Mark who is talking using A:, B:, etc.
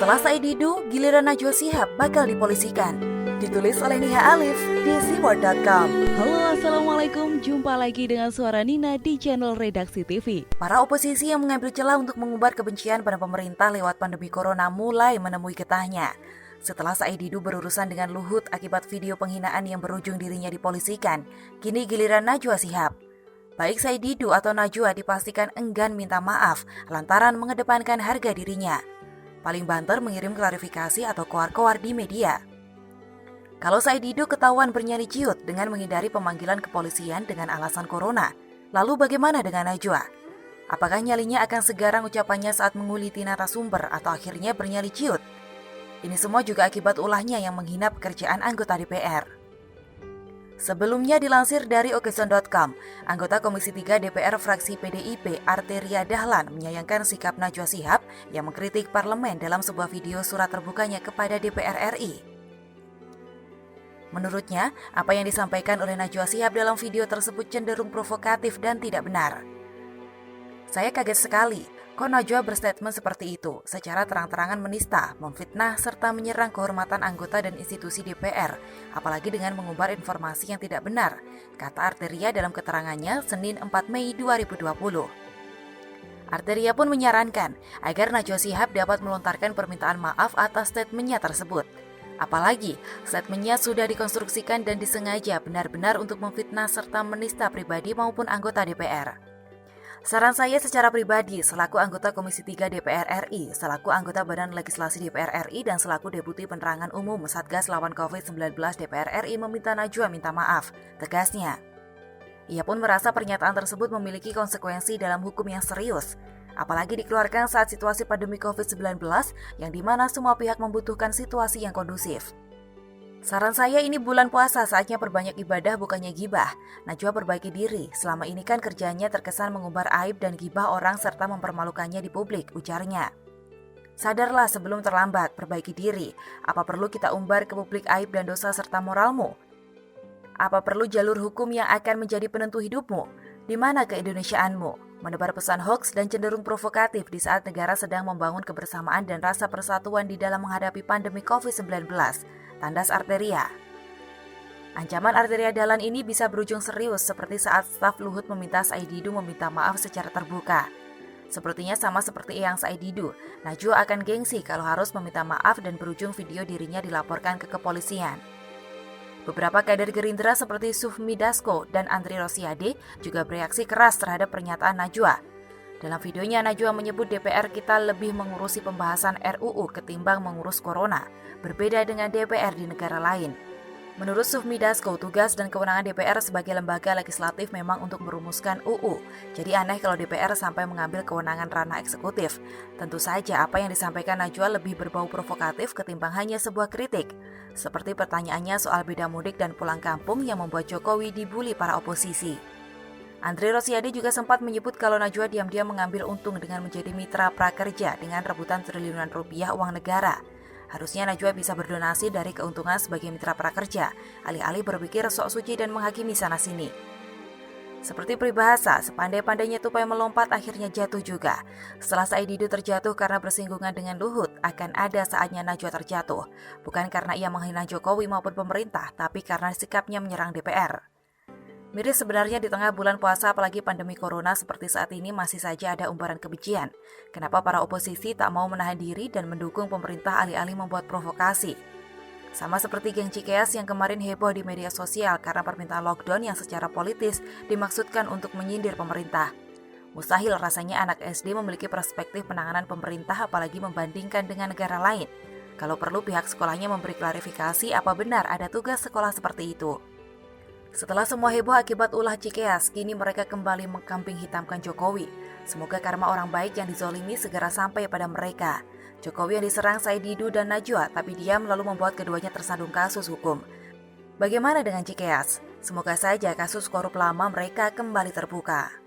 A: Setelah Said Didu, giliran Najwa Shihab bakal dipolisikan. Ditulis oleh Nia Alif di Seaboard.com.
B: Halo, assalamualaikum. Jumpa lagi dengan suara Nina di channel Redaksi TV.
A: Para oposisi yang mengambil celah untuk mengumbar kebencian pada pemerintah lewat pandemi corona mulai menemui getahnya. Setelah Said Didu berurusan dengan Luhut akibat video penghinaan yang berujung dirinya dipolisikan, kini giliran Najwa Shihab. Baik Said Didu atau Najwa dipastikan enggan minta maaf lantaran mengedepankan harga dirinya. Paling banter mengirim klarifikasi atau koar-koar di media. Kalau Said Didu ketahuan bernyanyi ciut dengan menghindari pemanggilan kepolisian dengan alasan corona, lalu bagaimana dengan Najwa? Apakah nyalinya akan segarang ucapannya saat menguliti narasumber atau akhirnya bernyanyi ciut? Ini semua juga akibat ulahnya yang menghina pekerjaan anggota DPR. Sebelumnya dilansir dari Okson.com, anggota Komisi 3 DPR fraksi PDIP Arteria Dahlan menyayangkan sikap Najwa Shihab yang mengkritik parlemen dalam sebuah video surat terbukanya kepada DPR RI. Menurutnya, apa yang disampaikan oleh Najwa Shihab dalam video tersebut cenderung provokatif dan tidak benar. Saya kaget sekali, kok Najwa berstatement seperti itu, secara terang-terangan menista, memfitnah, serta menyerang kehormatan anggota dan institusi DPR, apalagi dengan mengumbar informasi yang tidak benar, kata Arteria dalam keterangannya Senin 4 Mei 2020. Arteria pun menyarankan agar Najwa Shihab dapat melontarkan permintaan maaf atas statementnya tersebut. Apalagi, statementnya sudah dikonstruksikan dan disengaja benar-benar untuk memfitnah serta menista pribadi maupun anggota DPR. Saran saya secara pribadi, selaku anggota Komisi 3 DPR RI, selaku anggota Badan Legislasi DPR RI, dan selaku Deputi Penerangan Umum Satgas Lawan COVID-19 DPR RI meminta Najwa minta maaf, tegasnya. Ia pun merasa pernyataan tersebut memiliki konsekuensi dalam hukum yang serius, apalagi dikeluarkan saat situasi pandemi COVID-19 yang dimana semua pihak membutuhkan situasi yang kondusif. Saran saya ini bulan puasa, saatnya perbanyak ibadah bukannya gibah. Najwa perbaiki diri, selama ini kan kerjanya terkesan mengumbar aib dan gibah orang serta mempermalukannya di publik, ujarnya. Sadarlah sebelum terlambat, perbaiki diri. Apa perlu kita umbar ke publik aib dan dosa serta moralmu? Apa perlu jalur hukum yang akan menjadi penentu hidupmu? Di mana keindonesiaanmu? Menebar pesan hoaks dan cenderung provokatif di saat negara sedang membangun kebersamaan dan rasa persatuan di dalam menghadapi pandemi COVID-19. Tandas Arteria. Ancaman Arteria Dahlan ini bisa berujung serius seperti saat staf Luhut meminta Said Didu meminta maaf secara terbuka. Sepertinya sama seperti yang Said Didu, Najwa akan gengsi kalau harus meminta maaf dan berujung video dirinya dilaporkan ke kepolisian. Beberapa kader Gerindra seperti Sufmi Dasko dan Andri Rosiade juga bereaksi keras terhadap pernyataan Najwa. Dalam videonya, Najwa menyebut DPR kita lebih mengurusi pembahasan RUU ketimbang mengurus corona, berbeda dengan DPR di negara lain. Menurut Sufmi Dasko, tugas dan kewenangan DPR sebagai lembaga legislatif memang untuk merumuskan UU. Jadi aneh kalau DPR sampai mengambil kewenangan ranah eksekutif. Tentu saja apa yang disampaikan Najwa lebih berbau provokatif ketimbang hanya sebuah kritik. Seperti pertanyaannya soal beda mudik dan pulang kampung yang membuat Jokowi dibully para oposisi. Andri Rosiade juga sempat menyebut kalau Najwa diam-diam mengambil untung dengan menjadi mitra prakerja dengan rebutan triliunan rupiah uang negara. Harusnya Najwa bisa berdonasi dari keuntungan sebagai mitra prakerja, alih-alih berpikir sok suci dan menghakimi sana-sini. Seperti peribahasa, sepandai-pandainya tupai melompat akhirnya jatuh juga. Setelah Said Didu terjatuh karena bersinggungan dengan Luhut, akan ada saatnya Najwa terjatuh. Bukan karena ia menghina Jokowi maupun pemerintah, tapi karena sikapnya menyerang DPR. Miris sebenarnya di tengah bulan puasa apalagi pandemi corona seperti saat ini masih saja ada umbaran kebencian. Kenapa para oposisi tak mau menahan diri dan mendukung pemerintah alih-alih membuat provokasi? Sama seperti geng Cikeas yang kemarin heboh di media sosial karena permintaan lockdown yang secara politis dimaksudkan untuk menyindir pemerintah. Mustahil rasanya anak SD memiliki perspektif penanganan pemerintah apalagi membandingkan dengan negara lain. Kalau perlu pihak sekolahnya memberi klarifikasi apa benar ada tugas sekolah seperti itu. Setelah semua heboh akibat ulah Cikeas, kini mereka kembali mengkambing hitamkan Jokowi. Semoga karma orang baik yang dizolimi segera sampai pada mereka. Jokowi yang diserang Said Didu dan Najwa, tapi diam lalu membuat keduanya tersandung kasus hukum. Bagaimana dengan Cikeas? Semoga saja kasus korup lama mereka kembali terbuka.